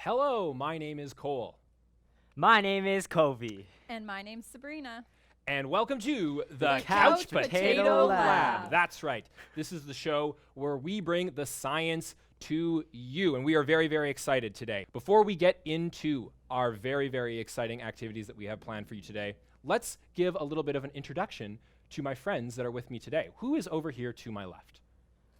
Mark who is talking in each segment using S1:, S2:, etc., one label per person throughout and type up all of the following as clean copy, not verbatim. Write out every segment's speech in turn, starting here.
S1: Hello, my name is Cole.
S2: My name is Kobe.
S3: And my name's Sabrina.
S1: And welcome to the
S3: Couch Potato Lab.
S1: That's right. This is the show where we bring the science to you. And we are very, very excited today. Before we get into our very, very exciting activities that we have planned for you today, let's give a little bit of an introduction to my friends that are with me today. Who is over here to my left?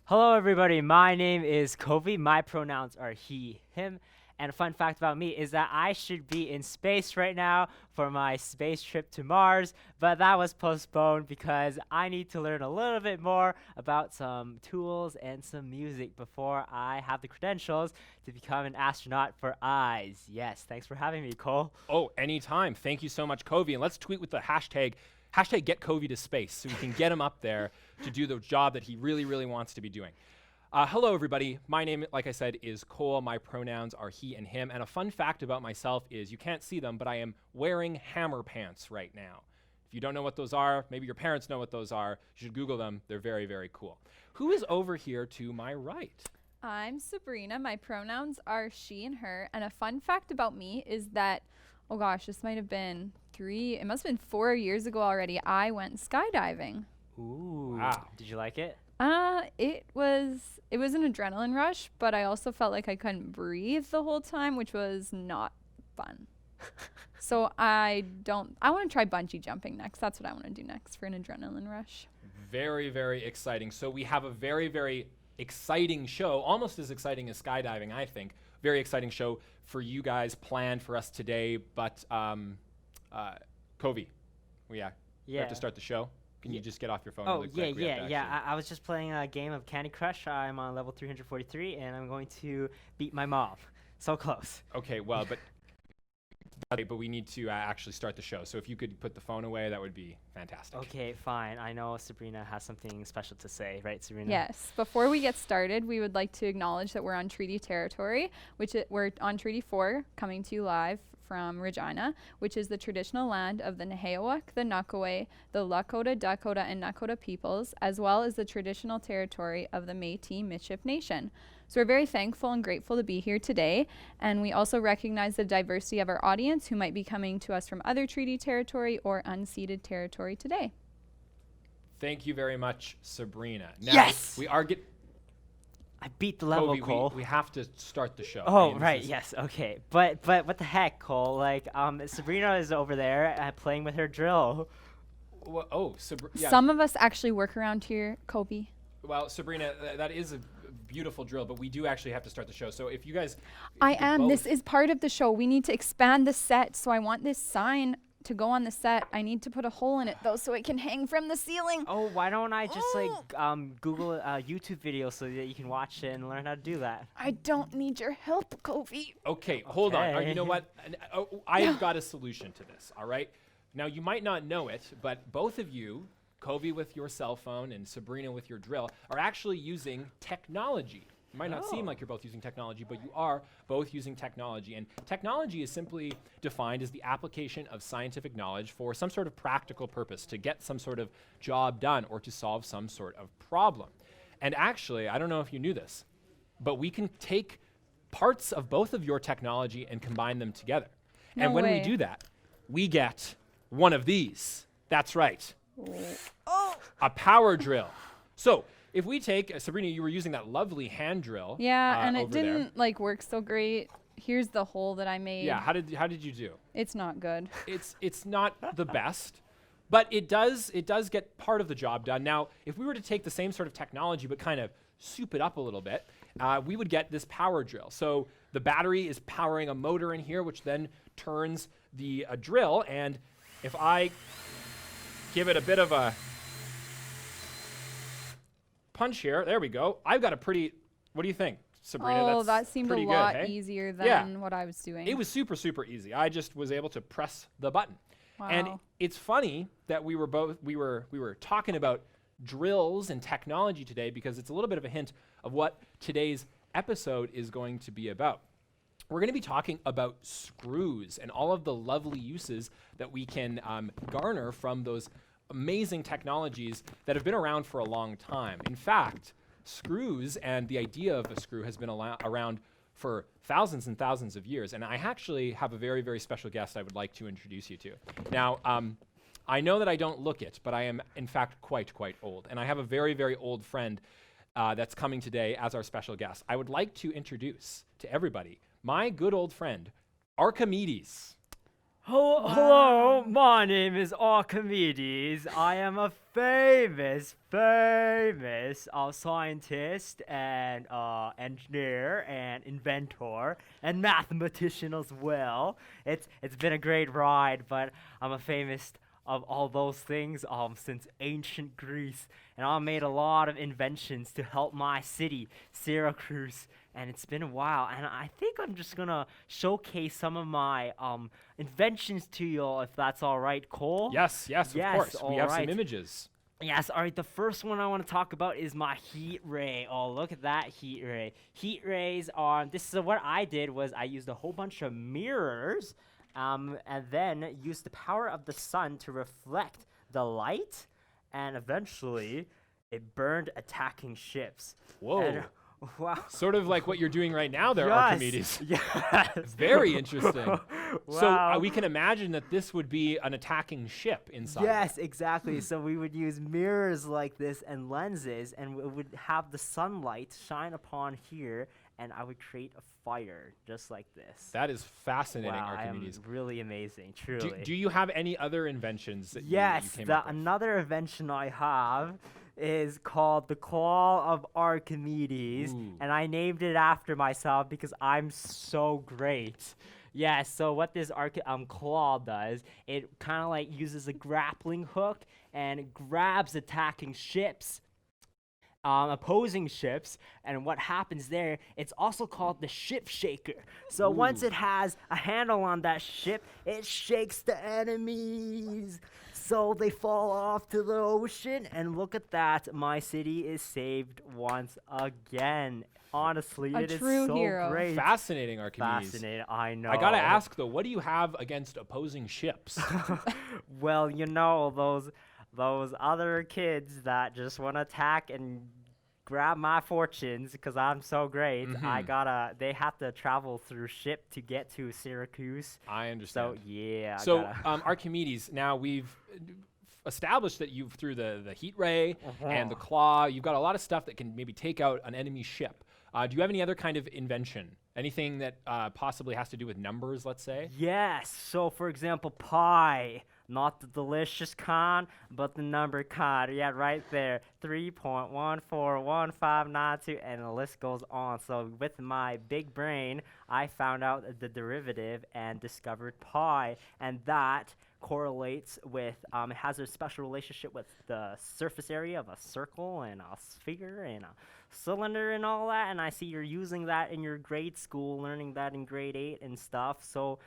S2: Hello, everybody. My name is Kobe. My pronouns are he, him. And a fun fact about me is that I should be in space right now for my space trip to Mars, but that was postponed because I need to learn a little bit more about some tools and some music before I have the credentials to become an astronaut for eyes. Yes, thanks for having me, Cole.
S1: Oh, anytime. Thank you so much, Covey. And let's tweet with the hashtag get Covey to space so we can get him up there to do the job that he really, really wants to be doing. Hello, everybody. My name, like I said, is Cole. My pronouns are he and him. And a fun fact about myself is you can't see them, but I am wearing hammer pants right now. If you don't know what those are, maybe your parents know what those are. You should Google them. They're very, very cool. Who is over here to my right?
S3: I'm Sabrina. My pronouns are she and her. And a fun fact about me is that, oh gosh, this might have been it must have been 4 years ago already. I went skydiving.
S2: Ooh.
S1: Wow.
S2: Did you like it?
S3: It was an adrenaline rush, but I also felt like I couldn't breathe the whole time, which was not fun. So I want to try bungee jumping next. That's what I want to do next for an adrenaline rush.
S1: Very, very exciting. So we have a very, very exciting show, almost as exciting as skydiving, I think. Very exciting show for you guys planned for us today. But, Covey, we have to start the show. Can you just get off your phone really quick?
S2: I was just playing a game of Candy Crush. I'm on level 343, and I'm going to beat my mom. So close.
S1: Okay, well, but we need to actually start the show. So if you could put the phone away, that would be fantastic.
S2: Okay, fine. I know Sabrina has something special to say, right, Sabrina?
S3: Yes. Before we get started, we would like to acknowledge that we're on treaty territory, we're on Treaty 4, coming to you live from Regina, which is the traditional land of the Nehiyawak, the Nakaway, the Lakota, Dakota, and Nakota peoples, as well as the traditional territory of the Métis Michif Nation. So we're very thankful and grateful to be here today, and we also recognize the diversity of our audience who might be coming to us from other treaty territory or unceded territory today.
S1: Thank you very much, Sabrina. Now,
S2: yes!
S1: We are
S2: I beat the level,
S1: Kobe,
S2: Cole.
S1: We have to start the show.
S2: Oh, right, yes, okay. But what the heck, Cole? Like, Sabrina is over there playing with her drill.
S1: Well, yeah.
S3: Some of us actually work around here, Kobe.
S1: Well, Sabrina, that is a beautiful drill, but we do actually have to start the show. So if you guys...
S3: This is part of the show. We need to expand the set, so I want this sign to go on the set. I need to put a hole in it, though, so it can hang from the ceiling.
S2: Oh, why don't I just, Google a YouTube video so that you can watch it and learn how to do that?
S3: I don't need your help, Kobe.
S1: Okay, hold on. You know what? I have got a solution to this, all right? Now, you might not know it, but both of you, Kobe with your cell phone and Sabrina with your drill, are actually using technology. It might not seem like you're both using technology, but you are both using technology. And technology is simply defined as the application of scientific knowledge for some sort of practical purpose, to get some sort of job done or to solve some sort of problem. And actually, I don't know if you knew this, but we can take parts of both of your technology and combine them together.
S3: No
S1: and when
S3: way.
S1: we do that, we get one of these. That's right. A power drill. So if we take, Sabrina, you were using that lovely hand drill.
S3: Yeah, and it
S1: over there.
S3: didn't work so great. Here's the hole that I made.
S1: Yeah, how did you do?
S3: It's not good.
S1: It's not the best, but it does get part of the job done. Now, if we were to take the same sort of technology but kind of soup it up a little bit, we would get this power drill. So the battery is powering a motor in here, which then turns the drill. And if I give it a bit of a punch here, there we go. I've got a pretty, what do you think, Sabrina?
S3: Oh, that seemed a lot
S1: good, hey?
S3: easier than what I was doing.
S1: It was super, super easy. I just was able to press the button.
S3: Wow.
S1: And it's funny that we were talking about drills and technology today, because it's a little bit of a hint of what today's episode is going to be about. We're going to be talking about screws and all of the lovely uses that we can garner from those amazing technologies that have been around for a long time. In fact, screws and the idea of a screw has been around for thousands and thousands of years. And I actually have a very, very special guest I would like to introduce you to. Now, I know that I don't look it, but I am, in fact, quite old. And I have a very, very old friend that's coming today as our special guest. I would like to introduce to everybody my good old friend, Archimedes.
S2: Hello, my name is Archimedes. I am a famous scientist and engineer and inventor and mathematician as well. It's been a great ride, but I'm a famous of all those things since ancient Greece, and I made a lot of inventions to help my city, Syracuse, and it's been a while, and I think I'm just gonna showcase some of my inventions to you, if that's all right, Cole?
S1: Yes, of course. We have some images.
S2: Yes, all right, the first one I want to talk about is my heat ray. Oh, look at that heat ray. Heat rays are, what I did was I used a whole bunch of mirrors, and then used the power of the sun to reflect the light, and eventually it burned attacking ships.
S1: Whoa.
S2: And, wow.
S1: Sort of like what you're doing right now there,
S2: Yes.
S1: Archimedes.
S2: Yes.
S1: Very interesting. So
S2: Wow.
S1: we can imagine that this would be an attacking ship inside.
S2: Yes, exactly. So we would use mirrors like this and lenses, and it would have the sunlight shine upon here, and I would create a fire just like this.
S1: That is fascinating,
S2: Wow,
S1: Archimedes.
S2: really amazing, truly.
S1: Do you have any other inventions that you
S2: Yes,
S1: came up with?
S2: another invention I have is called the Call of Archimedes,
S1: Ooh.
S2: and I named it after myself because I'm so great. Yeah, so what this claw does, it kind of like uses a grappling hook and it grabs attacking ships, opposing ships, and what happens there, it's also called the ship shaker. So once it has a handle on that ship, it shakes the enemies, so they fall off to the ocean, and look at that, my city is saved once again. Honestly,
S3: A
S2: it is
S3: true
S2: so
S3: hero.
S2: great.
S1: Fascinating, Archimedes.
S2: Fascinating, I know.
S1: I gotta ask though, what do you have against opposing ships?
S2: Well, you know, those other kids that just want to attack and grab my fortunes because I'm so great. They have to travel through ship to get to Syracuse.
S1: I understand.
S2: So yeah.
S1: So Archimedes, now we've established that you've through the heat ray and the claw, you've got a lot of stuff that can maybe take out an enemy ship. Do you have any other kind of invention? Anything that possibly has to do with numbers, let's say?
S2: Yes. So, for example, pi, not the delicious kind, but the number kind. Yeah, right there. 3.141592, and the list goes on. So, with my big brain, I found out the derivative and discovered pi, and that correlates with, it has a special relationship with the surface area of a circle and a sphere and a cylinder and all that, and I see you're using that in your grade school, learning that in grade 8 and stuff, so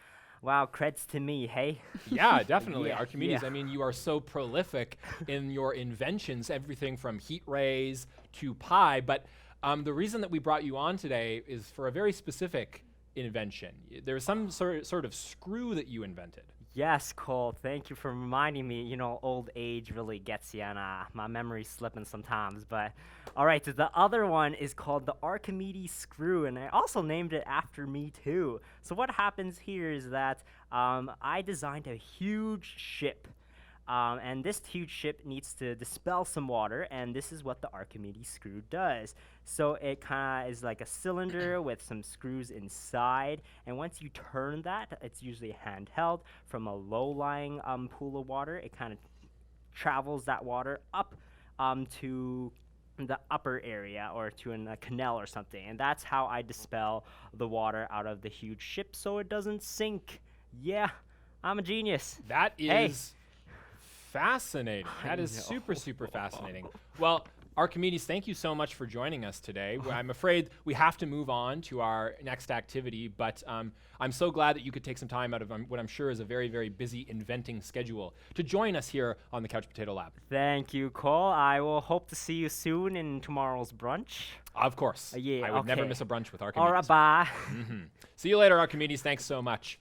S2: wow, creds to me, hey?
S1: Yeah, definitely,
S2: Yeah,
S1: Archimedes.
S2: yeah.
S1: I mean, you are so prolific in your inventions, everything from heat rays to pi, but the reason that we brought you on today is for a very specific invention. There's some sort of screw that you invented.
S2: Yes, Cole, thank you for reminding me. You know, old age really gets you, and my memory's slipping sometimes. But, all right, so the other one is called the Archimedes Screw, and I also named it after me, too. So what happens here is that I designed a huge ship. And this huge ship needs to dispel some water, and this is what the Archimedes screw does. So it kind of is like a cylinder with some screws inside, and once you turn that, it's usually handheld from a low-lying pool of water. It kind of travels that water up to the upper area or to a canal or something, and that's how I dispel the water out of the huge ship so it doesn't sink. Yeah, I'm a genius.
S1: That is...
S2: Hey.
S1: Fascinating. That is super fascinating. Well, Archimedes, thank you so much for joining us today. I'm afraid we have to move on to our next activity, but I'm so glad that you could take some time out of what I'm sure is a very, very busy inventing schedule to join us here on the Couch Potato Lab.
S2: Thank you, Cole. I will hope to see you soon in tomorrow's brunch.
S1: Of course.
S2: Yeah,
S1: I would never
S2: okay.
S1: miss a brunch with Archimedes.
S2: All right, bye.
S1: See you later, Archimedes. Thanks so much.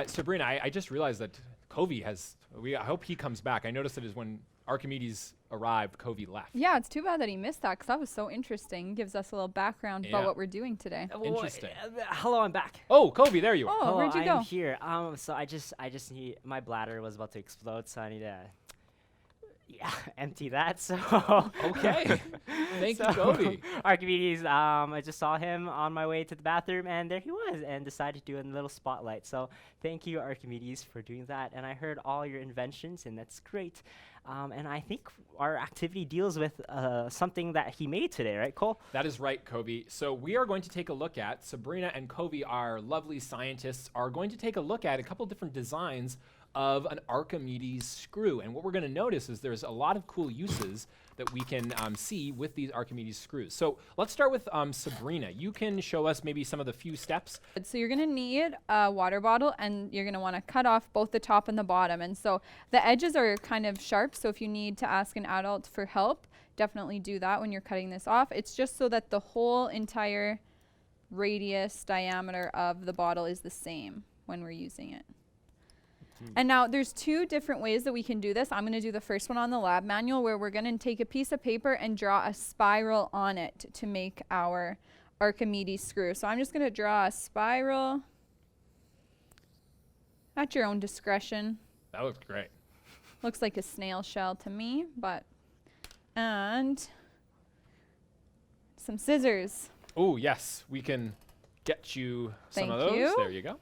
S1: Sabrina, I just realized that Covey I hope he comes back. I noticed that is when Archimedes arrived, Covey left.
S3: Yeah, it's too bad that he missed that because that was so interesting. Gives us a little background about
S1: Yeah.
S3: what we're doing today.
S1: Interesting.
S2: Hello, I'm back.
S1: Oh, Covey, there you are.
S3: Oh,
S2: Hello,
S3: where'd you
S2: I'm
S3: go?
S2: here. So I just need, my bladder was about to explode, so I need to, empty that. So
S1: Okay. Thank you,
S2: So,
S1: Covey.
S2: Archimedes, I just saw him on my way to the bathroom, and there he was, and decided to do a little spotlight. So thank you, Archimedes, for doing that. And I heard all your inventions, and that's great. And I think our activity deals with something that he made today, right, Cole?
S1: That is right, Covey. So we are going to take a look at, Sabrina and Covey, our lovely scientists, are going to take a look at a couple different designs of an Archimedes screw. And what we're going to notice is there's a lot of cool uses that we can see with these Archimedes screws. So let's start with Sabrina. You can show us maybe some of the few steps.
S3: So you're gonna need a water bottle, and you're gonna want to cut off both the top and the bottom. And so the edges are kind of sharp, so if you need to ask an adult for help, definitely do that when you're cutting this off. It's just so that the whole entire radius diameter of the bottle is the same when we're using it. And now there's two different ways that we can do this. I'm going to do the first one on the lab manual, where we're going to take a piece of paper and draw a spiral on it to make our Archimedes screw. So I'm just going to draw a spiral at your own discretion.
S1: That looks great.
S3: Looks like a snail shell to me, and some scissors.
S1: Oh, yes. We can get you some of
S3: Thank
S1: those.
S3: you.
S1: There you go.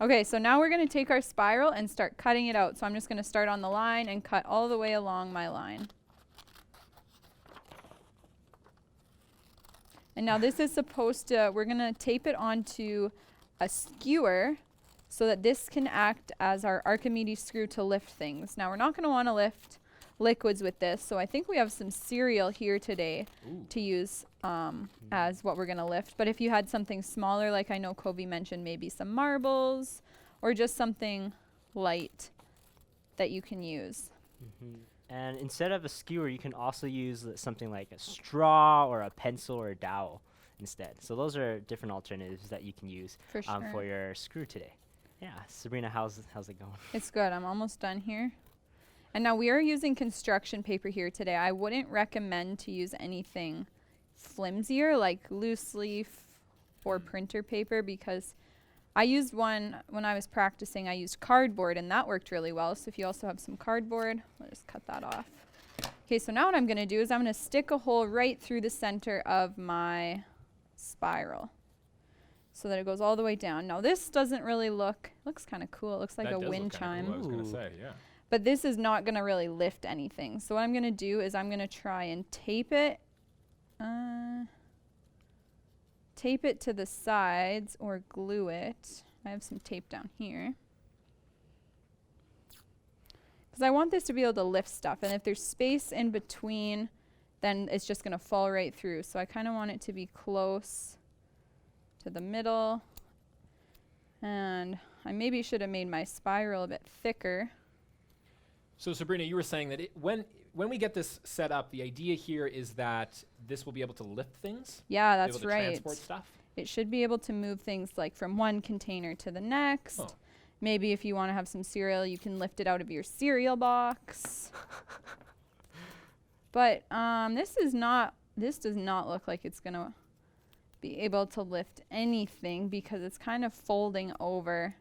S3: Okay, so now we're going to take our spiral and start cutting it out. So I'm just going to start on the line and cut all the way along my line. And now this is supposed to, we're going to tape it onto a skewer so that this can act as our Archimedes screw to lift things. Now we're not going to want to lift liquids with this, so I think we have some cereal here today to use as what we're going to lift. But if you had something smaller, like I know Covey mentioned, maybe some marbles or just something light that you can use.
S2: And instead of a skewer, you can also use something like a straw or a pencil or a dowel instead. So those are different alternatives that you can use
S3: For sure.
S2: for your screw today. Yeah, Sabrina, how's it going?
S3: It's good. I'm almost done here. And now we are using construction paper here today. I wouldn't recommend to use anything flimsier like loose leaf or printer paper, because I used one when I was practicing. I used cardboard, and that worked really well. So if you also have some cardboard, I'll just cut that off. Okay, so now what I'm going to do is I'm going to stick a hole right through the center of my spiral so that it goes all the way down. Now this doesn't really looks kind of cool. It looks like
S1: That
S3: a
S1: does
S3: wind
S1: look kinda
S3: chime.
S1: cool, I was going to
S2: Ooh.
S1: say, yeah.
S3: But this is not going to really lift anything. So what I'm going to do is I'm going to try and tape it to the sides or glue it. I have some tape down here, because I want this to be able to lift stuff. And if there's space in between, then it's just going to fall right through. So I kind of want it to be close to the middle. And I maybe should have made my spiral a bit thicker.
S1: So Sabrina, you were saying that when we get this set up, the idea here is that this will be able to lift things?
S3: Yeah,
S1: Be
S3: that's
S1: able to
S3: right.
S1: transport stuff?
S3: It should be able to move things like from one container to the next.
S1: Oh.
S3: Maybe if you want to have some cereal, you can lift it out of your cereal box. But this does not look like it's going to be able to lift anything because it's kind of folding over.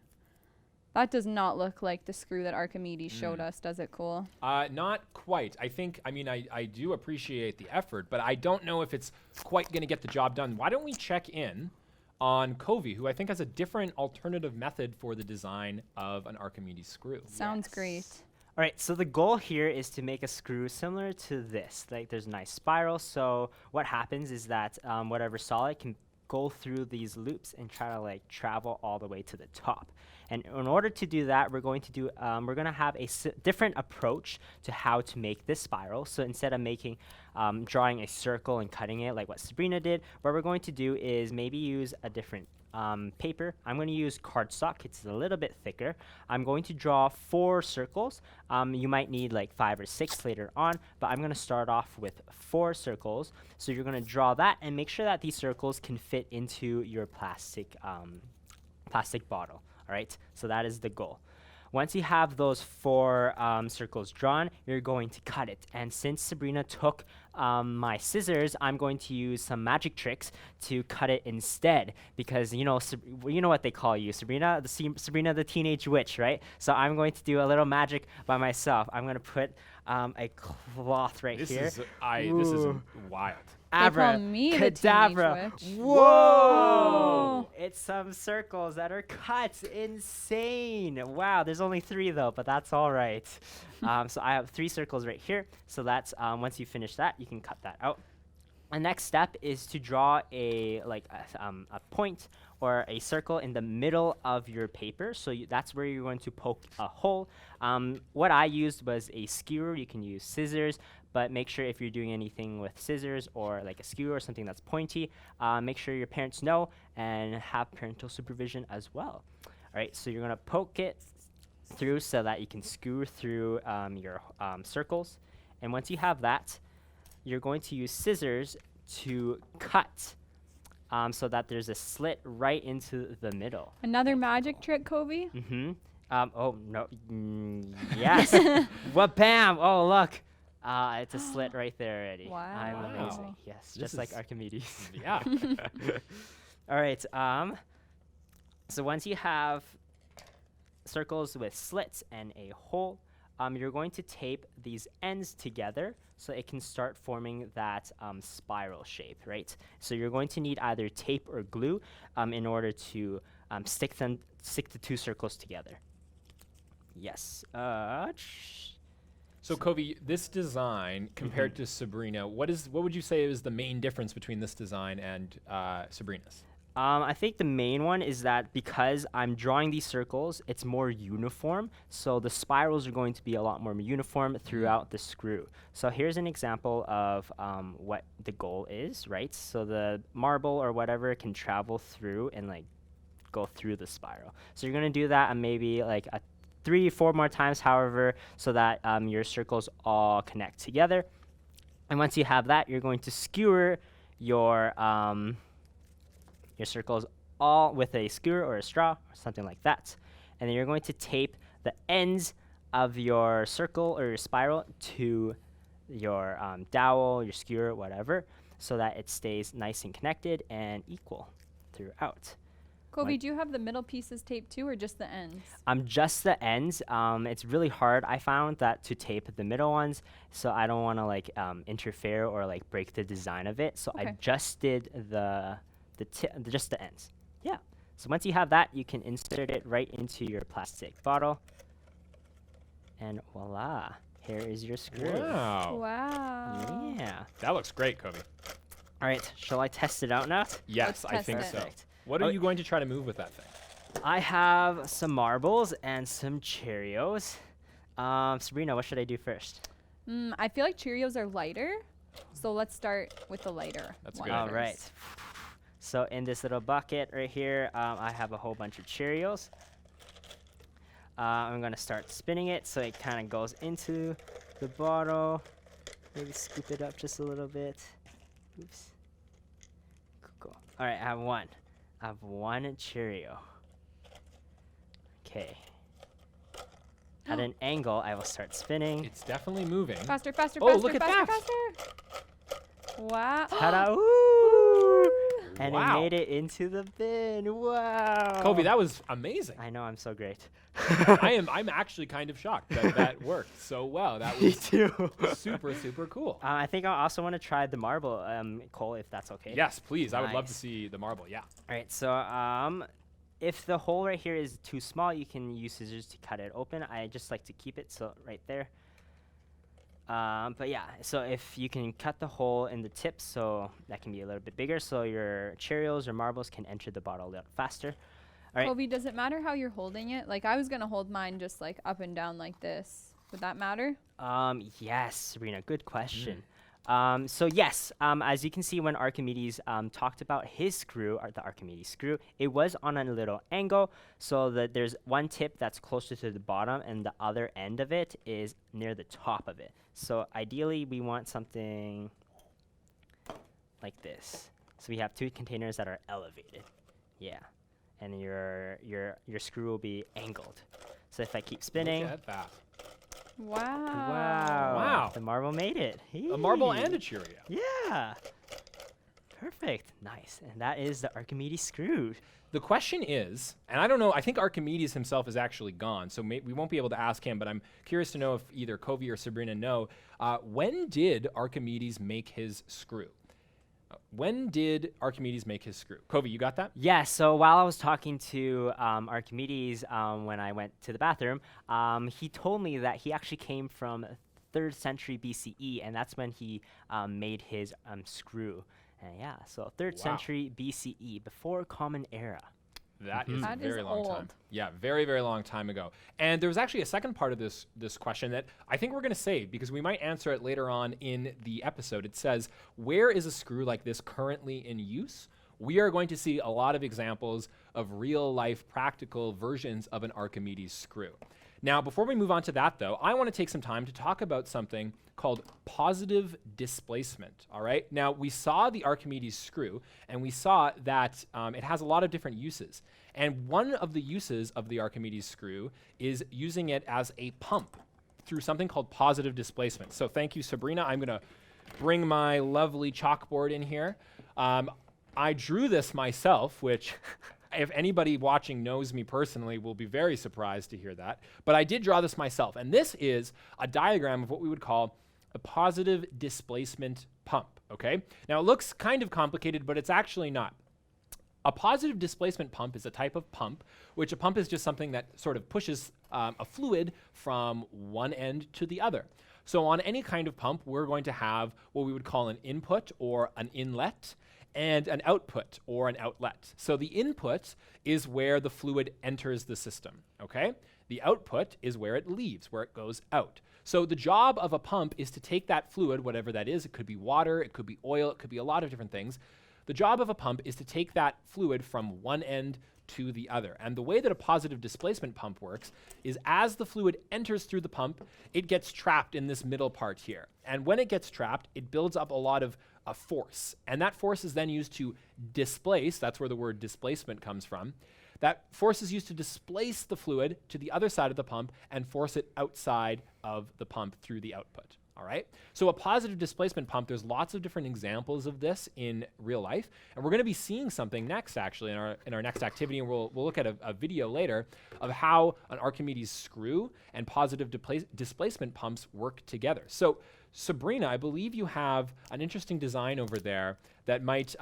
S3: That does not look like the screw that Archimedes showed us, does it, Cole?
S1: Not quite. I do appreciate the effort, but I don't know if it's quite going to get the job done. Why don't we check in on Covey, who I think has a different alternative method for the design of an Archimedes screw.
S3: Sounds great.
S2: All right, so the goal here is to make a screw similar to this. Like, there's a nice spiral, so what happens is that whatever solid can go through these loops and try to like travel all the way to the top. And in order to do that, we're going to have a different approach to how to make this spiral. So instead of drawing a circle and cutting it like what Sabrina did, what we're going to do is maybe use a different paper. I'm going to use cardstock. It's a little bit thicker. I'm going to draw 4 circles. You might need like 5 or 6 later on, but I'm going to start off with 4 circles. So you're going to draw that and make sure that these circles can fit into your plastic bottle. All right, so that is the goal. once you have those 4 circles drawn, you're going to cut it. And since Sabrina took my scissors, I'm going to use some magic tricks to cut it instead, because you know what they call you, Sabrina, Sabrina the teenage witch, right? So I'm going to do a little magic by myself. I'm going to put a cloth right here.
S1: This is wild.
S3: They call me the teenage
S2: Cadabra.
S3: witch.
S2: Whoa! It's some circles that are cut. Insane. Wow, there's only 3 though, but that's all right. So I have 3 circles right here. So that's once you finish that, you can cut that out. The next step is to draw a point or a circle in the middle of your paper. So that's where you're going to poke a hole. What I used was a skewer. You can use scissors, but make sure if you're doing anything with scissors or like a skewer or something that's pointy, make sure your parents know and have parental supervision as well. All right, so you're going to poke it through so that you can skewer through your circles. And once you have that, you're going to use scissors to cut so that there's a slit right into the middle.
S3: Another magic trick, Kobe?
S2: Mm-hmm. Oh, no. Yes. What, bam. Oh, look. It's a slit right there already.
S3: Wow.
S2: I'm amazing.
S1: Wow.
S2: Yes,
S1: This
S2: just like
S1: is-
S2: Archimedes.
S1: Yeah.
S2: All right. So once you have circles with slits and a hole, you're going to tape these ends together so it can start forming that spiral shape, right? So you're going to need either tape or glue in order to stick the 2 circles together. Yes.
S1: So Kobe, this design compared to Sabrina, what would you say is the main difference between this design and Sabrina's?
S2: I think the main one is that because I'm drawing these circles, it's more uniform. So the spirals are going to be a lot more uniform throughout the screw. So here's an example of what the goal is, right? So the marble or whatever can travel through and like go through the spiral. So you're going to do that and maybe like 3-4 more times, however, so that your circles all connect together. And once you have that, you're going to skewer your circles all with a skewer or a straw or something like that. And then you're going to tape the ends of your circle or your spiral to your dowel, your skewer, whatever, so that it stays nice and connected and equal throughout.
S3: Kobe, do you have the middle pieces taped too, or just the ends?
S2: Just the ends. It's really hard, I found, that to tape the middle ones, so I don't want to like interfere or like break the design of it. So I
S3: Okay.
S2: just did just the ends. Yeah. So once you have that, you can insert it right into your plastic bottle, and voila, here is your screw.
S1: Wow.
S3: Wow.
S2: Yeah.
S1: That looks great, Kobe.
S2: All right. Shall I test it out now?
S1: Yes, I
S3: test
S1: think
S3: it.
S1: so.
S2: Perfect.
S1: What are you going to try to move with that thing?
S2: I have some marbles and some Cheerios. Sabrina, what should I do first?
S3: I feel like Cheerios are lighter, so let's start with the lighter.
S1: That's
S3: one
S1: good.
S2: All
S3: first.
S2: right. So in this little bucket right here, I have a whole bunch of Cheerios. I'm going to start spinning it so it kind of goes into the bottle. Maybe scoop it up just a little bit. Oops. Cool. All right, I have one. I have one Cheerio. Okay. At an angle, I will start spinning.
S1: It's definitely moving.
S3: Faster, faster,
S1: Oh,
S3: faster,
S1: look at
S3: faster,
S1: that.
S3: faster. Wow.
S2: Ta-da! Woo! And
S1: Wow.
S2: it made it into the bin. Wow.
S1: Kobe, that was amazing.
S2: I know, I'm so great.
S1: I'm actually kind of shocked that that worked so well. That
S2: Me
S1: was
S2: too.
S1: super, super cool.
S2: I think I also want to try the marble, Cole, if that's okay.
S1: Yes, please. I would love to
S2: Nice.
S1: see the marble. Yeah.
S2: All right, so if the hole right here is too small, you can use scissors to cut it open. I just like to keep it so right there. But yeah, so if you can cut the hole in the tip, so that can be a little bit bigger, so your Cheerios or marbles can enter the bottle a little faster. All right.
S3: Kobe, does it matter how you're holding it? Like, I was going to hold mine just like up and down like this. Would that matter?
S2: Yes, Sabrina, good question. So yes, as you can see when Archimedes talked about his screw, or the Archimedes screw, it was on a little angle so that there's one tip that's closer to the bottom and the other end of it is near the top of it. So ideally we want something like this. So we have 2 containers that are elevated. Yeah. And your screw will be angled. So if I keep spinning,
S1: Look at that.
S3: Wow.
S1: Wow.
S2: the marble made it.
S1: A marble
S2: Hey.
S1: and a Cheerio.
S2: Yeah. Perfect. Nice. And that is the Archimedes Screw.
S1: The question is, and I don't know, I think Archimedes himself is actually gone, so we won't be able to ask him, but I'm curious to know if either Covey or Sabrina know, when did Archimedes make his screw? When did Archimedes make his screw? Covey, you got that?
S2: Yeah, so while I was talking to Archimedes when I went to the bathroom, he told me that he actually came from 3rd century BCE, and that's when he made his screw. And yeah, so 3rd century BCE, before Common Era.
S1: That is a
S3: That
S1: very
S3: is
S1: long time.
S3: old.
S1: Yeah, very, very long time ago. And there was actually a second part of this question that I think we're going to save because we might answer it later on in the episode. It says, where is a screw like this currently in use? We are going to see a lot of examples of real-life practical versions of an Archimedes screw. Now, before we move on to that, though, I want to take some time to talk about something called positive displacement, all right? Now, we saw the Archimedes screw, and we saw that it has a lot of different uses. And one of the uses of the Archimedes screw is using it as a pump through something called positive displacement. So thank you, Sabrina. I'm going to bring my lovely chalkboard in here. I drew this myself, which... if anybody watching knows me personally will be very surprised to hear that. But I did draw this myself. And this is a diagram of what we would call a positive displacement pump, okay? Now, it looks kind of complicated, but it's actually not. A positive displacement pump is a type of pump, which a pump is just something that sort of pushes a fluid from one end to the other. So on any kind of pump, we're going to have what we would call an input or an inlet, and an output or an outlet. So the input is where the fluid enters the system, okay? The output is where it leaves, where it goes out. So the job of a pump is to take that fluid, whatever that is, it could be water, it could be oil, it could be a lot of different things. The job of a pump is to take that fluid from one end to the other. And the way that a positive displacement pump works is as the fluid enters through the pump, it gets trapped in this middle part here. And when it gets trapped, it builds up a lot of a force. And that force is then used to displace, that's where the word displacement comes from. That force is used to displace the fluid to the other side of the pump and force it outside of the pump through the output. All right? So a positive displacement pump, there's lots of different examples of this in real life. And we're going to be seeing something next, actually, in our next activity. And we'll look at a video later of how an Archimedes screw and positive displacement pumps work together. So Sabrina, I believe you have an interesting design over there that might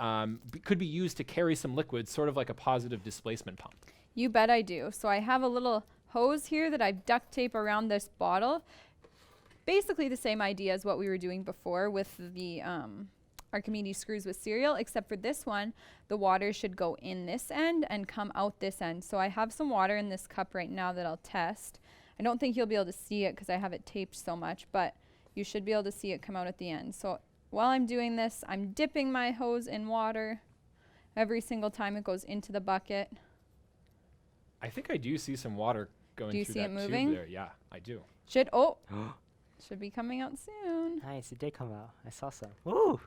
S1: could be used to carry some liquids, sort of like a positive displacement pump.
S3: You bet I do. So I have a little hose here that I've duct tape around this bottle. Basically the same idea as what we were doing before with the Archimedes screws with cereal, except for this one, the water should go in this end and come out this end. So I have some water in this cup right now that I'll test. I don't think you'll be able to see it because I have it taped so much, but you should be able to see it come out at the end. So while I'm doing this, I'm dipping my hose in water every single time it goes into the bucket.
S1: I think I do see some water going
S3: Do you
S1: through
S3: see
S1: that
S3: it moving?
S1: tube there. Yeah, I do.
S3: Should be coming out soon.
S2: Nice, it did come out. I saw some. Ooh!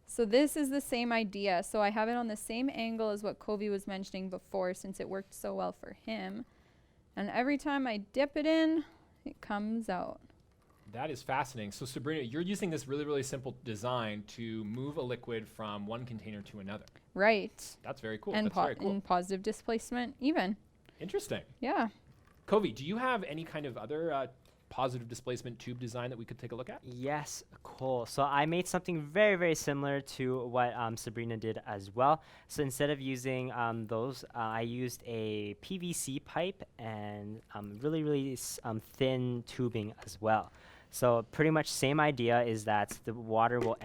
S3: So this is the same idea. So I have it on the same angle as what Covey was mentioning before, since it worked so well for him. And every time I dip it in, it comes out.
S1: That is fascinating. So Sabrina, you're using this really, really simple design to move a liquid from one container to another.
S3: Right.
S1: That's very cool.
S3: And,
S1: That's very cool.
S3: and positive displacement even.
S1: Interesting.
S3: Yeah.
S1: Covey, do you have any kind of other positive displacement tube design that we could take a look at?
S2: Yes, cool. So I made something very, very similar to what Sabrina did as well. So instead of using those, I used a PVC pipe and really, really thin tubing as well. So pretty much same idea is that the water will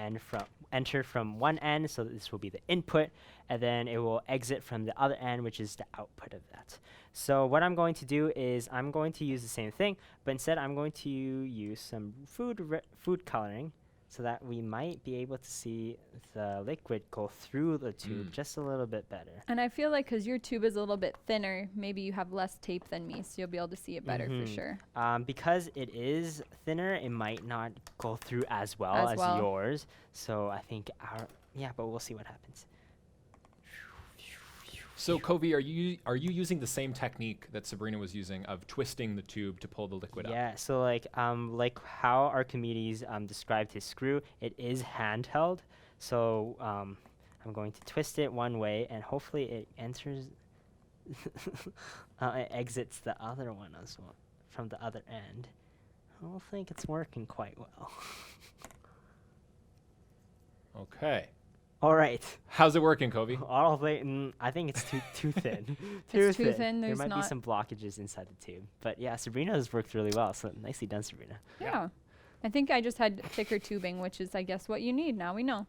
S2: enter from one end, so this will be the input, and then it will exit from the other end, which is the output of that. So what I'm going to do is I'm going to use the same thing, but instead I'm going to use some food coloring so that we might be able to see the liquid go through the tube just a little bit better.
S3: And I feel like because your tube is a little bit thinner, maybe you have less tape than me, so you'll be able to see it better for sure.
S2: Because it is thinner, it might not go through as well as yours. So I think but we'll see what happens.
S1: So Covey, are you using the same technique that Sabrina was using of twisting the tube to pull the liquid up?
S2: Yeah, so like how Archimedes described his screw, it is handheld. So I'm going to twist it one way, and hopefully it enters, it exits the other one as well from the other end. I don't think it's working quite well.
S1: Okay.
S2: All right.
S1: How's it working, Covey?
S2: All the way, I think it's too thin.
S3: It's too thin,
S2: There
S3: there's
S2: might be
S3: not-
S2: some blockages inside the tube. But yeah, Sabrina has worked really well, so nicely done, Sabrina.
S3: Yeah. I think I just had thicker tubing, which is, I guess, what you need. Now we know.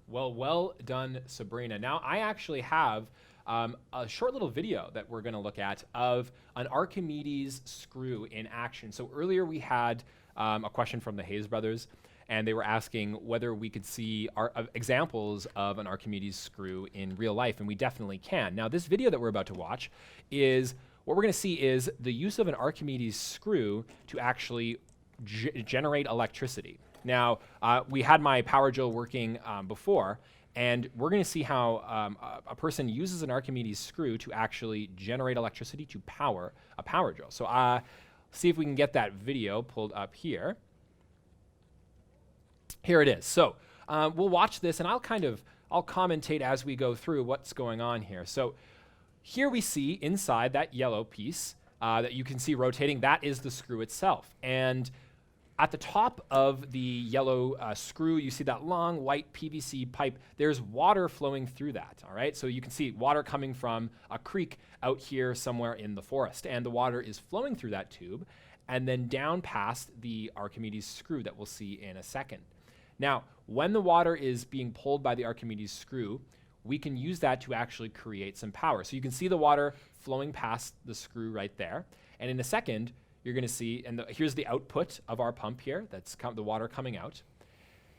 S1: Well done, Sabrina. Now, I actually have a short little video that we're going to look at of an Archimedes screw in action. So earlier we had a question from the Hayes brothers, and they were asking whether we could see examples of an Archimedes screw in real life, and we definitely can. Now, this video that we're about to watch is, what we're going to see is the use of an Archimedes screw to actually generate electricity. Now, we had my power drill working before, and we're going to see how a person uses an Archimedes screw to actually generate electricity to power a power drill. So see if we can get that video pulled up here. Here it is. So we'll watch this, and I'll commentate as we go through what's going on here. So here we see inside that yellow piece that you can see rotating, that is the screw itself. And at the top of the yellow screw, you see that long white PVC pipe. There's water flowing through that, all right? So you can see water coming from a creek out here somewhere in the forest. And the water is flowing through that tube and then down past the Archimedes screw that we'll see in a second. Now, when the water is being pulled by the Archimedes screw, we can use that to actually create some power. So you can see the water flowing past the screw right there. And in a second, you're going to see, and here's the output of our pump here. That's the water coming out.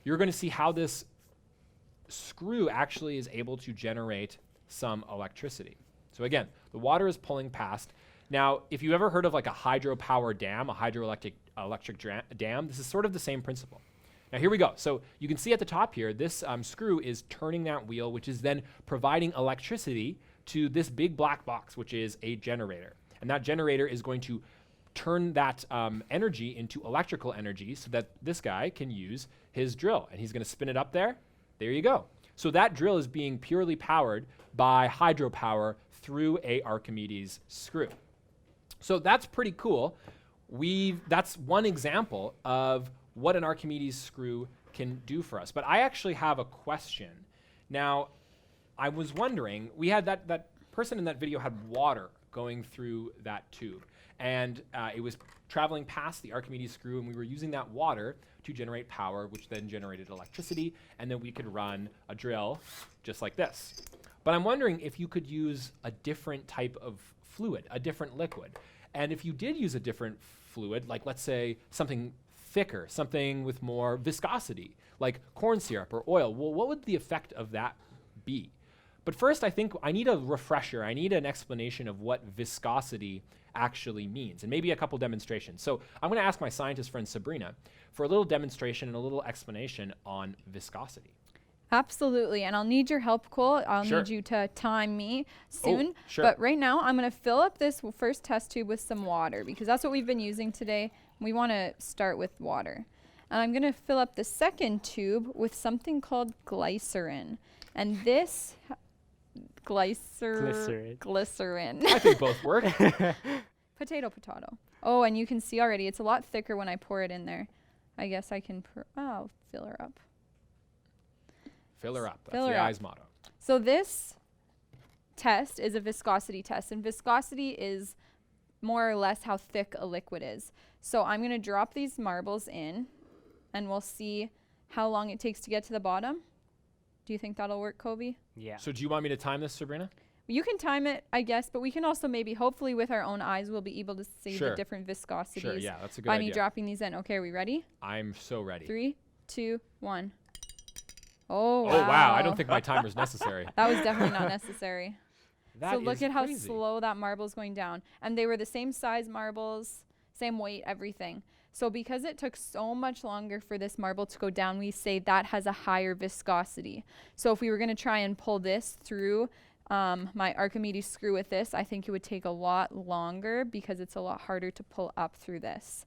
S1: You're going to see how this screw actually is able to generate some electricity. So again, the water is pulling past. Now, if you've ever heard of like a hydropower dam, a hydroelectric dam, this is sort of the same principle. Now here we go. So you can see at the top here, this screw is turning that wheel, which is then providing electricity to this big black box, which is a generator. And that generator is going to turn that energy into electrical energy so that this guy can use his drill. And he's going to spin it up there. There you go. So that drill is being purely powered by hydropower through a Archimedes screw. So that's pretty cool. That's one example of what an Archimedes screw can do for us. But I actually have a question. Now, I was wondering, we had that person in that video had water going through that tube. And it was traveling past the Archimedes screw, and we were using that water to generate power, which then generated electricity, and then we could run a drill just like this. But I'm wondering if you could use a different type of fluid, a different liquid. And if you did use a different fluid, like let's say something thicker, something with more viscosity, like corn syrup or oil, well, what would the effect of that be? But first, I think I need a refresher. I need an explanation of what viscosity actually means, and maybe a couple demonstrations. So I'm going to ask my scientist friend Sabrina for a little demonstration and a little explanation on viscosity.
S3: Absolutely, and I'll need your help, Cole. I'll
S1: Sure.
S3: need you to time me soon.
S1: Sure.
S3: But right now, I'm going to fill up this first test tube with some water because that's what we've been using today. We want to start with water. And I'm going to fill up the second tube with something called glycerin. And this glycerin.
S1: I think both work.
S3: Potato. Oh, and you can see already it's a lot thicker when I pour it in there. I guess I can fill her up.
S1: Fill her up. That's
S3: Fill
S1: the
S3: her up.
S1: eyes motto.
S3: So this test is a viscosity test, and viscosity is more or less how thick a liquid is. So I'm going to drop these marbles in, and we'll see how long it takes to get to the bottom. Do you think that'll work, Kobe?
S2: Yeah.
S1: So do you want me to time this, Sabrina?
S3: You can time it, I guess, but we can also maybe, hopefully with our own eyes, we'll be able to see
S1: Sure.
S3: the different viscosities
S1: Sure, yeah, that's a good
S3: by me
S1: idea.
S3: dropping these in. Okay, are we ready?
S1: I'm so ready.
S3: 3, 2, 1. Oh,
S1: Oh, wow. I don't think my timer's necessary.
S3: that was definitely not necessary.
S1: That
S3: So look
S1: is
S3: at how
S1: crazy.
S3: slow that marble's going down. And they were the same size marbles, same weight, everything. So because it took so much longer for this marble to go down, we say that has a higher viscosity. So if we were going to try and pull this through my Archimedes screw with this, I think it would take a lot longer because it's a lot harder to pull up through this.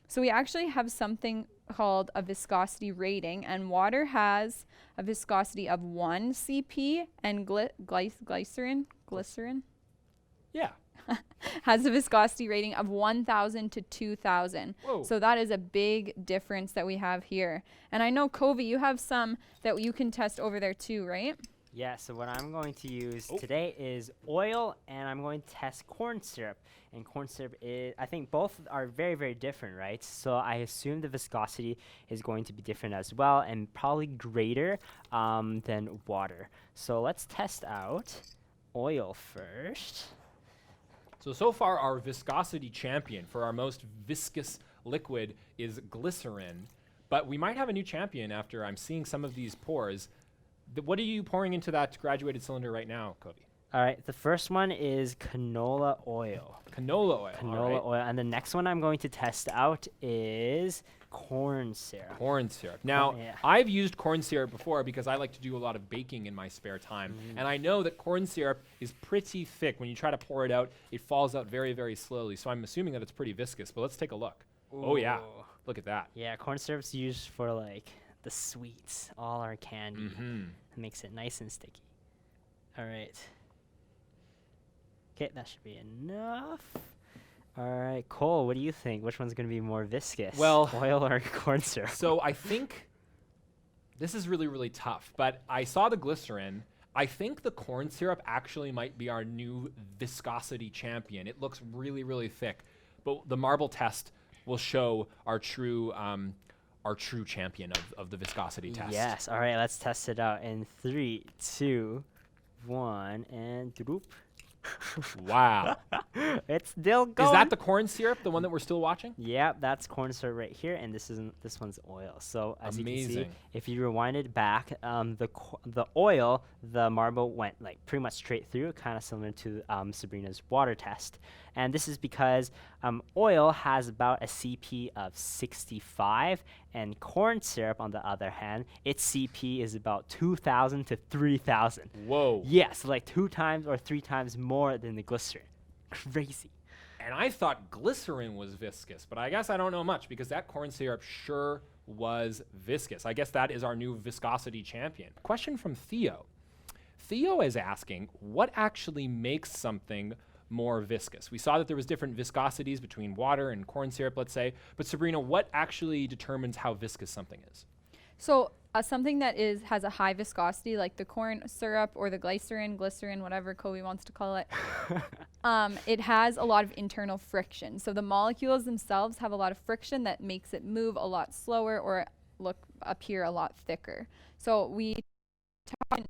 S3: So we actually have something called a viscosity rating, and water has a viscosity of 1 cp, and glycerin
S1: Yeah.
S3: has a viscosity rating of 1,000 to 2,000.
S1: Whoa.
S3: So that is a big difference that we have here. And I know, Covey, you have some that you can test over there too, right?
S2: Yeah, so what I'm going to use today is oil, and I'm going to test corn syrup. And corn syrup is, I think both are very, very different, right? So I assume the viscosity is going to be different as well, and probably greater than water. So let's test out oil first.
S1: So far our viscosity champion for our most viscous liquid is glycerin, but we might have a new champion after I'm seeing some of these pours. What are you pouring into that graduated cylinder right now, Cody?
S2: All right, the first one is canola oil.
S1: Canola oil.
S2: Canola oil, and the next one I'm going to test out is corn syrup.
S1: Corn syrup. Now,
S2: yeah.
S1: I've used corn syrup before because I like to do a lot of baking in my spare time. And I know that corn syrup is pretty thick. When you try to pour it out, it falls out very, very slowly. So I'm assuming that it's pretty viscous, but let's take a look. Oh yeah, look at that.
S2: Yeah, corn syrup's used for like the sweets, all our candy. It makes it nice and sticky. All right. Okay, that should be enough. All right, Cole, what do you think? Which one's going to be more viscous?
S1: Well,
S2: oil or corn syrup?
S1: So I think this is really, really tough, but I saw the glycerin. I think the corn syrup actually might be our new viscosity champion. It looks really, really thick, but the marble test will show our true champion of the viscosity test.
S2: Yes. All right, let's test it out in 3, 2, 1, and doop.
S1: Wow.
S2: It's still going.
S1: Is that the corn syrup, the one that we're still watching?
S2: Yeah, that's corn syrup right here, and this one's oil. So as you can see,
S1: Amazing.
S2: if you rewind it back, the oil, the marble went like pretty much straight through, kind of similar to Sabrina's water test. And this is because oil has about a CP of 65, and corn syrup, on the other hand, its CP is about 2,000 to 3,000.
S1: Whoa.
S2: Yes, like 2 times or 3 times more than the glycerin. Crazy.
S1: And I thought glycerin was viscous, but I guess I don't know much because that corn syrup sure was viscous. I guess that is our new viscosity champion. Question from Theo. Theo is asking, what actually makes something more viscous? We saw that there was different viscosities between water and corn syrup, let's say, but Sabrina, what actually determines how viscous something is?
S3: So something that has a high viscosity, like the corn syrup or the glycerin, whatever Kobe wants to call it, it has a lot of internal friction. So the molecules themselves have a lot of friction that makes it move a lot slower or appear a lot thicker. So we talked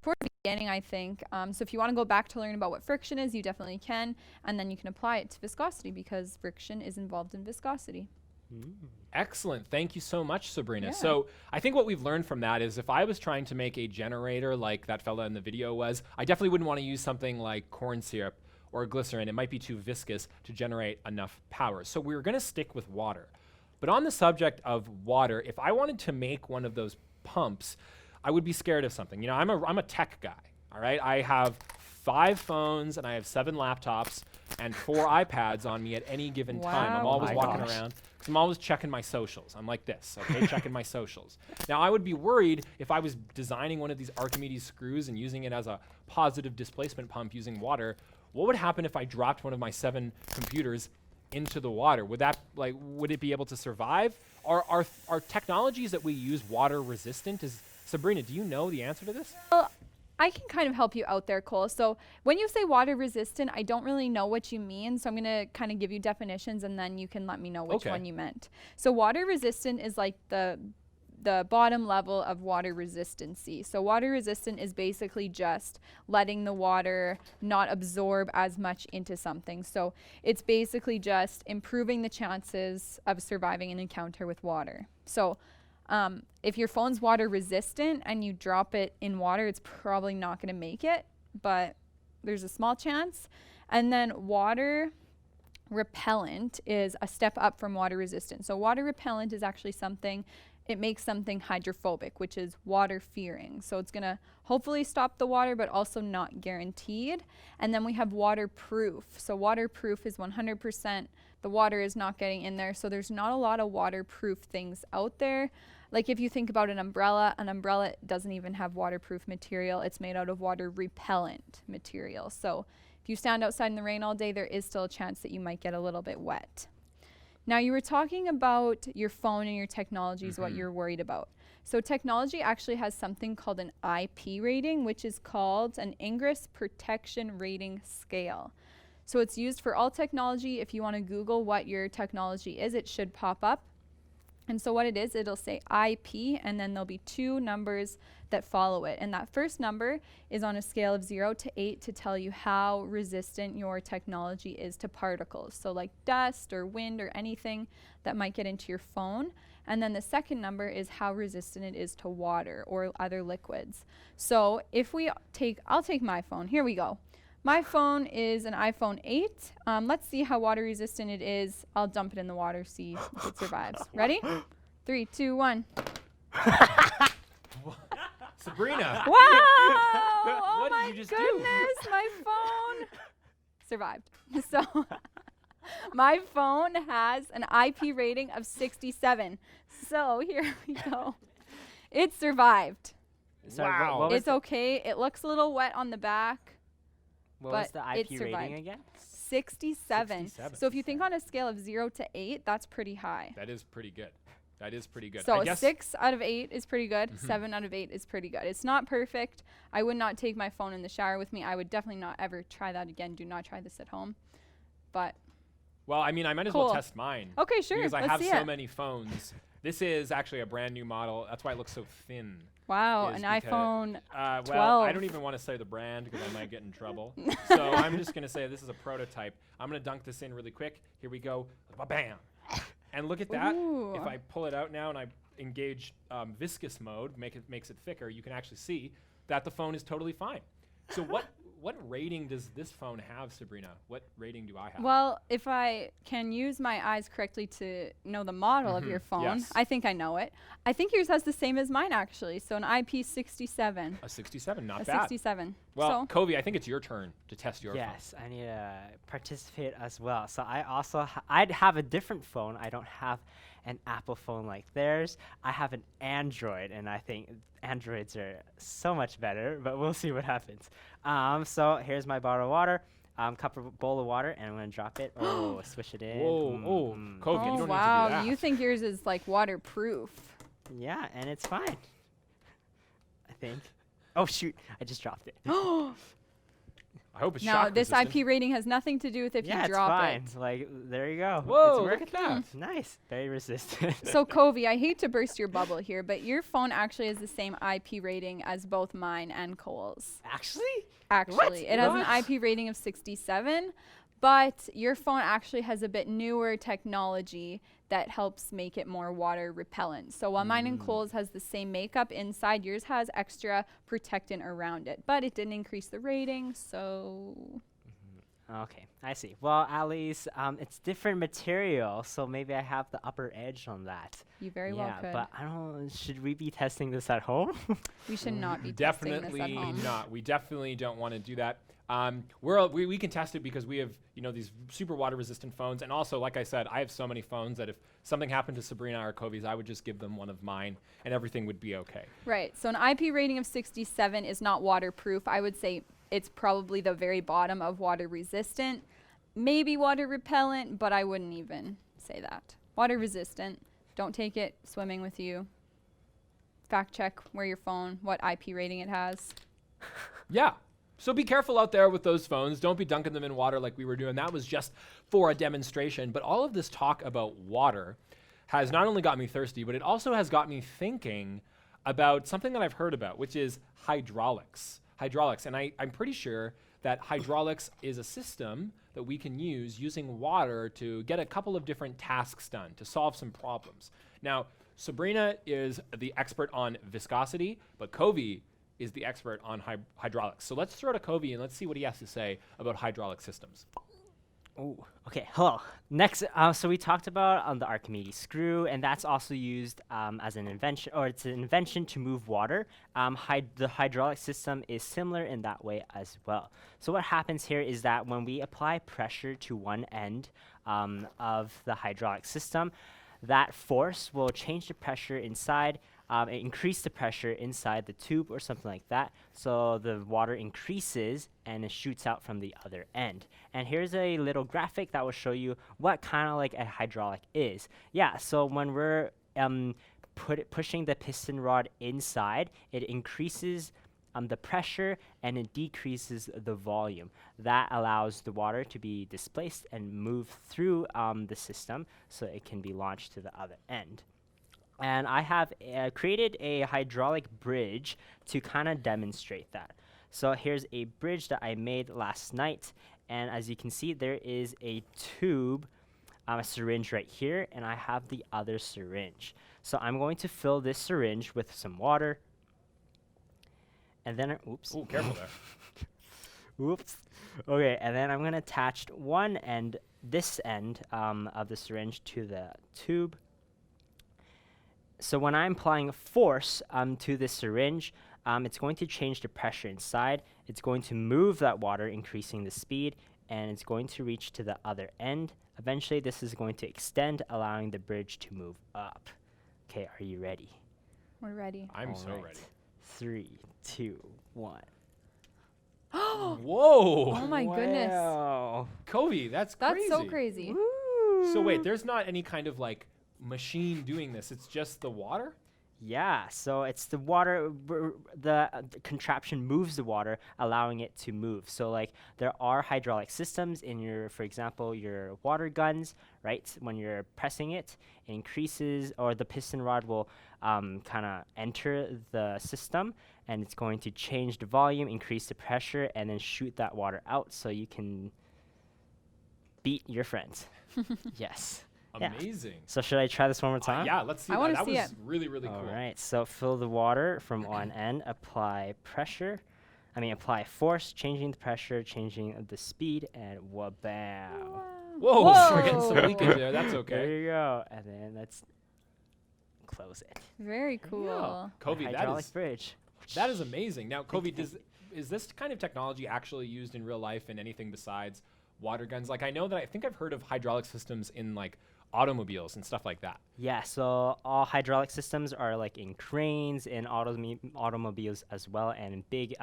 S3: toward the beginning, I think. So if you want to go back to learn about what friction is, you definitely can, and then you can apply it to viscosity because friction is involved in viscosity.
S1: Excellent. Thank you so much, Sabrina.
S3: Yeah.
S1: So I think what we've learned from that is if I was trying to make a generator like that fella in the video was, I definitely wouldn't want to use something like corn syrup or glycerin. It might be too viscous to generate enough power. So we're going to stick with water. But on the subject of water, if I wanted to make one of those pumps, I would be scared of something. You know, I'm a tech guy, all right? I have 5 phones and I have 7 laptops and 4 iPads on me at any given time. I'm
S3: Wow.
S1: always
S2: My
S1: walking
S2: gosh.
S1: around. I'm always checking my socials. I'm like this, okay, checking my socials. Now, I would be worried if I was designing one of these Archimedes screws and using it as a positive displacement pump using water. What would happen if I dropped one of my 7 computers into the water? Would it be able to survive? Are technologies that we use water resistant? Sabrina, do you know the answer to this?
S3: Well, I can kind of help you out there, Cole. So when you say water resistant, I don't really know what you mean. So I'm going to kind of give you definitions and then you can let me know which
S1: Okay.
S3: one you meant. So water resistant is like the bottom level of water resistancy. So water resistant is basically just letting the water not absorb as much into something. So it's basically just improving the chances of surviving an encounter with water. So if your phone's water resistant and you drop it in water, it's probably not going to make it, but there's a small chance. And then water repellent is a step up from water resistant. So water repellent is actually something it makes something hydrophobic, which is water fearing. So it's going to hopefully stop the water, but also not guaranteed. And then we have waterproof. So waterproof is 100%. The water is not getting in there. So there's not a lot of waterproof things out there. Like if you think about an umbrella doesn't even have waterproof material. It's made out of water repellent material. So if you stand outside in the rain all day, there is still a chance that you might get a little bit wet. Now, you were talking about your phone and your technology is what you're worried about. So technology actually has something called an IP rating, which is called an Ingress Protection Rating Scale. So it's used for all technology. If you want to Google what your technology is, it should pop up. And so what it is, it'll say IP, and then there'll be 2 numbers that follow it. And that first number is on a scale of 0 to 8 to tell you how resistant your technology is to particles. So like dust or wind or anything that might get into your phone. And then the second number is how resistant it is to water or other liquids. So if I'll take my phone. Here we go. My phone is an iPhone 8. Let's see how water resistant it is. I'll dump it in the water, see if it survives. Ready? 3, 2, 1.
S1: Sabrina.
S3: Wow! Oh
S1: What did
S3: my
S1: you just do?
S3: goodness, my phone survived. So my phone has an IP rating of 67. So here we go. It survived.
S2: Sorry,
S1: Wow.
S2: what was
S3: It's okay. It looks a little wet on the back.
S2: what was
S3: but
S2: the
S3: it
S2: IP
S3: survived.
S2: rating again?
S3: 67.
S1: 67.
S3: So if you think on a scale of 0 to 8, that's pretty high.
S1: That is pretty good. That is pretty good.
S3: So
S1: I guess
S3: 6 out of 8 is pretty good. 7 out of 8 is pretty good. It's not perfect. I would not take my phone in the shower with me. I would definitely not ever try that again. Do not try this at home. But
S1: Well, I mean, I might as
S3: Cool.
S1: well test mine.
S3: okay, sure.
S1: Because I
S3: let's
S1: have
S3: see
S1: so
S3: it.
S1: many phones. This is actually a brand new model. That's why it looks so thin.
S3: Wow,
S1: is
S3: an
S1: because-
S3: iPhone.
S1: Well, I
S3: 12.
S1: don't even want to say the brand because I might get in trouble. So I'm just going to say this is a prototype. I'm going to dunk this in really quick. Here we go. Bam. And look at that.
S3: Ooh.
S1: If I pull it out now and I engage viscous mode, makes it thicker, you can actually see that the phone is totally fine. So what rating does this phone have, Sabrina? What rating do I have?
S3: Well, if I can use my eyes correctly to know the model of your phone,
S1: yes.
S3: I think I know it. I think yours has the same as mine, actually. So an IP67.
S1: A 67, not
S3: A
S1: bad.
S3: 67.
S1: Well,
S3: so
S1: Covey, I think it's your turn to test your phone.
S2: Yes, I need to participate as well. So I also I'd have a different phone. I don't have an Apple phone like theirs. I have an Android, and I think Androids are so much better. But we'll see what happens. So here's my bottle of water, bowl of water, and I'm gonna drop it. Oh, swish it in.
S1: Whoa, Covey, you
S3: oh
S1: don't
S3: wow,
S1: need to do that.
S3: you think yours is like waterproof?
S2: Yeah, and it's fine. I think. Oh shoot! I just dropped it.
S1: I hope it's
S3: Now,
S1: shock
S3: this
S1: resistant.
S3: IP rating has nothing to do with if
S2: yeah,
S3: you
S2: it's
S3: drop
S2: fine.
S3: it.
S2: Like there you go.
S1: Whoa,
S2: it's
S1: look
S2: working.
S1: at that.
S2: Nice, very resistant.
S3: So, Covey, I hate to burst your bubble here, but your phone actually has the same IP rating as both mine and Cole's.
S2: Actually.
S3: Actually, it has
S1: What?
S3: an IP rating of 67, but your phone actually has a bit newer technology that helps make it more water repellent. So while mine and Cole's has the same makeup inside, yours has extra protectant around it, but it didn't increase the rating, so
S2: Okay, I see. Well, at least it's different material, so maybe I have the upper edge on that.
S3: you very
S2: yeah,
S3: well could.
S2: but I don't. Should we be testing this at home?
S3: We should not be testing this at
S1: Definitely
S3: home.
S1: not. We definitely don't want to do that. We can test it because we have these super water resistant phones, and also like I said, I have so many phones that if something happened to Sabrina or Covey's, I would just give them one of mine, and everything would be okay.
S3: Right. So an IP rating of 67 is not waterproof. I would say it's probably the very bottom of water resistant, maybe water repellent, but I wouldn't even say that. Water resistant. Don't take it swimming with you. Fact check where your phone, what IP rating it has.
S1: Yeah. So be careful out there with those phones. Don't be dunking them in water like we were doing. That was just for a demonstration. But all of this talk about water has not only got me thirsty, but it also has got me thinking about something that I've heard about, which is hydraulics. And I'm pretty sure that hydraulics is a system that we can use using water to get a couple of different tasks done, to solve some problems. Now, Sabrina is the expert on viscosity, but Covey is the expert on hydraulics. So let's throw to Covey and let's see what he has to say about hydraulic systems.
S2: Oh, okay. Hello. Next, so we talked about the Archimedes screw, and that's also used as an invention, or it's an invention to move water. The hydraulic system is similar in that way as well. So what happens here is that when we apply pressure to one end of the hydraulic system, that force will change the pressure inside, increase the pressure inside the tube or something like that. So the water increases and it shoots out from the other end. And here's a little graphic that will show you what kind of like a hydraulic is. Yeah, so when we're pushing the piston rod inside, it increases the pressure and it decreases the volume. That allows the water to be displaced and move through the system so it can be launched to the other end. And I have created a hydraulic bridge to kind of demonstrate that. So here's a bridge that I made last night, and as you can see, there is a tube, a syringe right here, and I have the other syringe. So I'm going to fill this syringe with some water, and then, oops.
S1: Ooh, careful there.
S2: Oops. Okay, and then I'm going to attach one end, this end of the syringe to the tube. So when I'm applying force to this syringe, it's going to change the pressure inside. It's going to move that water, increasing the speed, and it's going to reach to the other end. Eventually, this is going to extend, allowing the bridge to move up. Okay, are you ready?
S3: We're ready.
S1: I'm so ready.
S2: 3, 2, 1.
S1: Whoa!
S3: Oh my goodness.
S2: Wow.
S1: Covey, that's
S3: That's
S1: crazy.
S3: so crazy.
S1: So wait, there's not any kind of like machine doing this. It's just the water?
S2: Yeah, so it's the water, the contraption moves the water, allowing it to move. So like there are hydraulic systems in your, for example, your water guns, right? When you're pressing it, it increases, or the piston rod will kind of enter the system, and it's going to change the volume, increase the pressure, and then shoot that water out so you can beat your friends. Yes. Yeah.
S1: Amazing.
S2: So should I try this one more time?
S1: Yeah, let's see
S3: I
S1: that.
S3: wanna
S1: That
S3: see
S1: was
S3: it.
S1: really, really
S2: All
S1: cool.
S2: right, so fill the water from one end, apply pressure. Apply force, changing the pressure, changing the speed, and wha-bam.
S1: Whoa, we're getting some
S3: Whoa.
S1: leakage there. That's
S2: There
S1: okay.
S2: you go. And then let's close it.
S3: Very cool.
S1: Covey, that
S2: Hydraulic bridge.
S1: is amazing. Now, Covey, is this kind of technology actually used in real life in anything besides water guns? Like I think I've heard of hydraulic systems in like automobiles and stuff like that.
S2: Yeah, so all hydraulic systems are like in cranes, in automobiles as well, and in big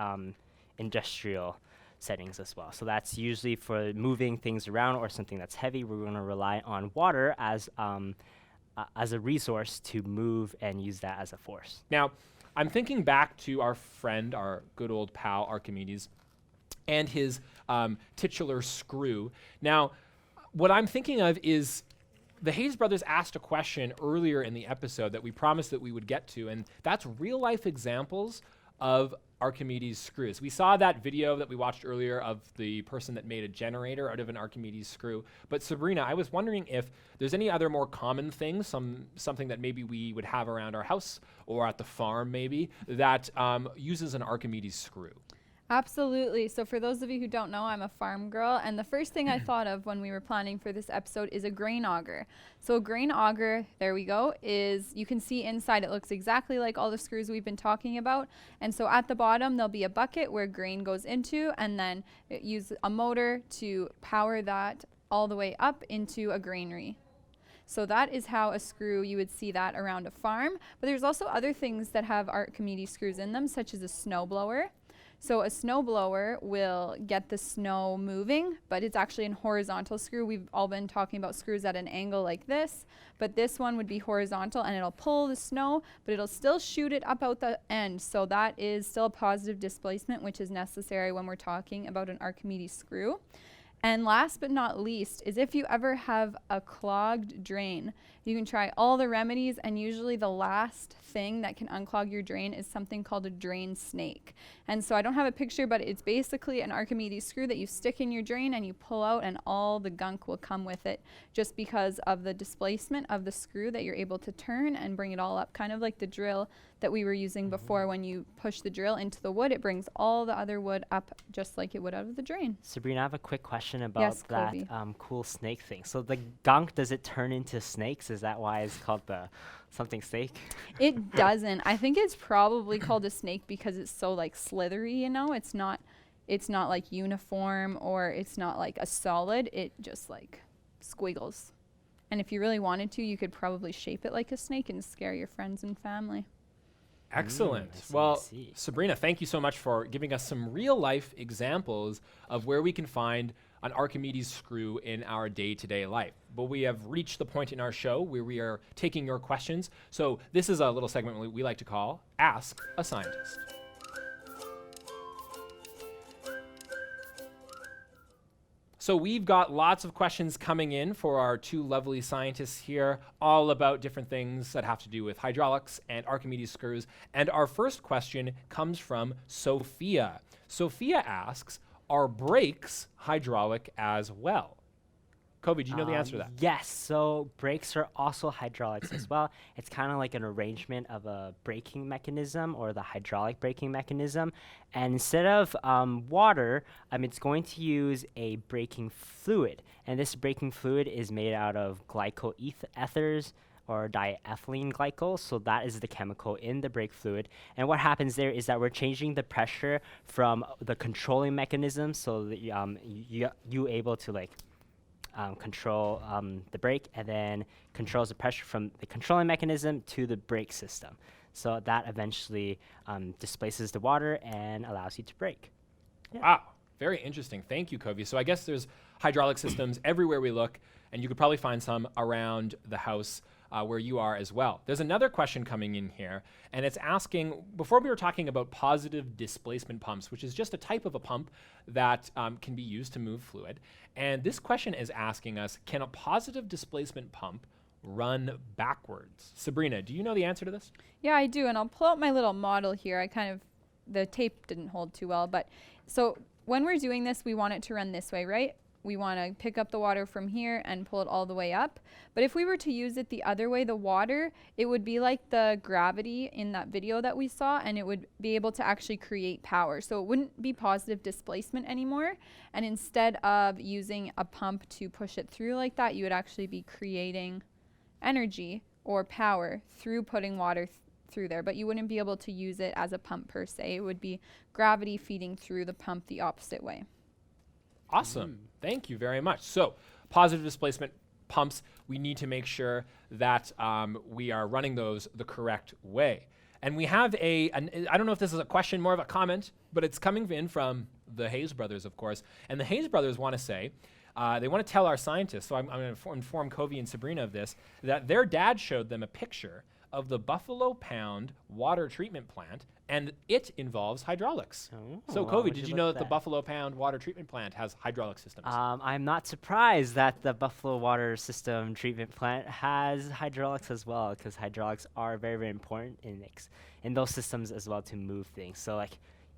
S2: industrial settings as well. So that's usually for moving things around or something that's heavy. We're going to rely on water as a resource to move and use that as a force.
S1: Now, I'm thinking back to our friend, our good old pal Archimedes, and his titular screw. Now, what I'm thinking of is the Hayes brothers asked a question earlier in the episode that we promised that we would get to, and that's real-life examples of Archimedes screws. We saw that video that we watched earlier of the person that made a generator out of an Archimedes screw. But Sabrina, I was wondering if there's any other more common things, something that maybe we would have around our house or at the farm maybe, that uses an Archimedes screw.
S3: Absolutely. So for those of you who don't know, I'm a farm girl, and the first thing I thought of when we were planning for this episode is a grain auger. So a grain auger, there we go, is, you can see inside it looks exactly like all the screws we've been talking about. And so at the bottom there'll be a bucket where grain goes into, and then it uses a motor to power that all the way up into a granary. So that is how a screw, you would see that around a farm. But there's also other things that have Archimedes screws in them, such as a snowblower. So a snowblower will get the snow moving, but it's actually a horizontal screw. We've all been talking about screws at an angle like this, but this one would be horizontal, and it'll pull the snow, but it'll still shoot it up out the end. So that is still a positive displacement, which is necessary when we're talking about an Archimedes screw. And last but not least is if you ever have a clogged drain, you can try all the remedies, and usually the last thing that can unclog your drain is something called a drain snake. And so I don't have a picture, but it's basically an Archimedes screw that you stick in your drain and you pull out, and all the gunk will come with it just because of the displacement of the screw that you're able to turn and bring it all up, kind of like the drill that we were using before. When you push the drill into the wood, it brings all the other wood up just like it would out of the drain.
S2: Sabrina, I have a quick question about
S3: Yes,
S2: that
S3: Kobe.
S2: cool snake thing. So the gunk, does it turn into snakes? Is that why it's called the something snake?
S3: It doesn't. I think it's probably called a snake because it's so like slithery, you know? It's not like uniform, or it's not like a solid. It just like squiggles. And if you really wanted to, you could probably shape it like a snake and scare your friends and family.
S1: Excellent.
S2: I see, I
S1: Well,
S2: see.
S1: Sabrina, thank you so much for giving us some real-life examples of where we can find an Archimedes screw in our day-to-day life. But we have reached the point in our show where we are taking your questions. So this is a little segment we like to call Ask a Scientist. So we've got lots of questions coming in for our two lovely scientists here, all about different things that have to do with hydraulics and Archimedes screws. And our first question comes from Sophia. Sophia asks, are brakes hydraulic as well? Kobe, do you know the answer to that?
S2: Yes, so brakes are also hydraulics as well. It's kind of like an arrangement of a braking mechanism, or the hydraulic braking mechanism. And instead of water, it's going to use a braking fluid. And this braking fluid is made out of glycoethers, or diethylene glycol. So that is the chemical in the brake fluid. And what happens there is that we're changing the pressure from the controlling mechanism, so that you able to like control the brake, and then controls the pressure from the controlling mechanism to the brake system. So that eventually displaces the water and allows you to brake. Yeah.
S1: Wow, very interesting. Thank you, Kobe. So I guess there's hydraulic systems everywhere we look, and you could probably find some around the house where you are as well. There's another question coming in here, and it's asking, before we were talking about positive displacement pumps, which is just a type of a pump that can be used to move fluid. And this question is asking us, can a positive displacement pump run backwards? Sabrina, do you know the answer to this?
S3: Yeah, I do. And I'll pull out my little model here. The tape didn't hold too well. But so when we're doing this, we want it to run this way, right? We want to pick up the water from here and pull it all the way up. But if we were to use it the other way, the water, it would be like the gravity in that video that we saw, and it would be able to actually create power. So it wouldn't be positive displacement anymore. And instead of using a pump to push it through like that, you would actually be creating energy or power through putting water through there. But you wouldn't be able to use it as a pump per se. It would be gravity feeding through the pump the opposite way.
S1: Awesome. Thank you very much. So positive displacement pumps, we need to make sure that we are running those the correct way. And we have I don't know if this is a question, more of a comment, but it's coming in from the Hayes brothers, of course. And the Hayes brothers want to say, they want to tell our scientists, so I'm going to inform Kobe and Sabrina of this, that their dad showed them a picture of the Buffalo Pound water treatment plant, and it involves hydraulics. So Kobe, did you know that the Buffalo Pound water treatment plant has hydraulic systems?
S2: I'm not surprised that the Buffalo Water System treatment plant has hydraulics as well, because hydraulics are very, very important in those systems as well to move things. So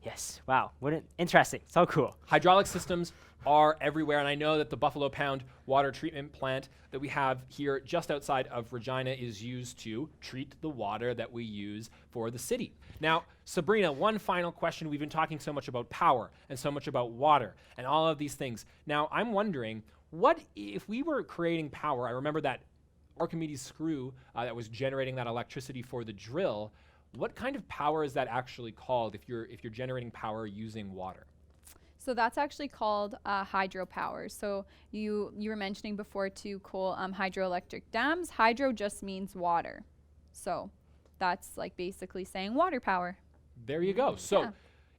S2: yes, wow, interesting, so cool.
S1: Hydraulic systems are everywhere, and I know that the Buffalo Pound water treatment plant that we have here just outside of Regina is used to treat the water that we use for the city. Now, Sabrina, one final question. We've been talking so much about power and so much about water and all of these things. Now, I'm wondering, what if we were creating power? I remember that Archimedes screw that was generating that electricity for the drill. What kind of power is that actually called if you're generating power using water?
S3: So that's actually called hydropower. So you were mentioning before too, Cole, hydroelectric dams. Hydro just means water. So that's like basically saying water power.
S1: There you go. So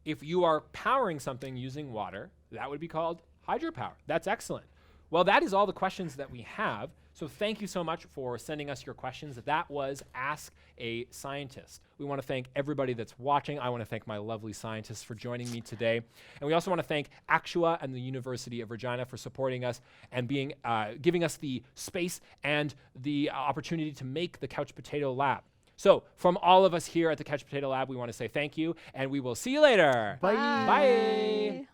S1: if you are powering something using water, that would be called hydropower. That's excellent. Well, that is all the questions that we have. So thank you so much for sending us your questions. That was Ask a Scientist. We want to thank everybody that's watching. I want to thank my lovely scientists for joining me today. And we also want to thank Actua and the University of Regina for supporting us and giving us the space and the opportunity to make the Couch Potato Lab. So from all of us here at the Couch Potato Lab, we want to say thank you, and we will see you later.
S3: Bye.
S1: Bye.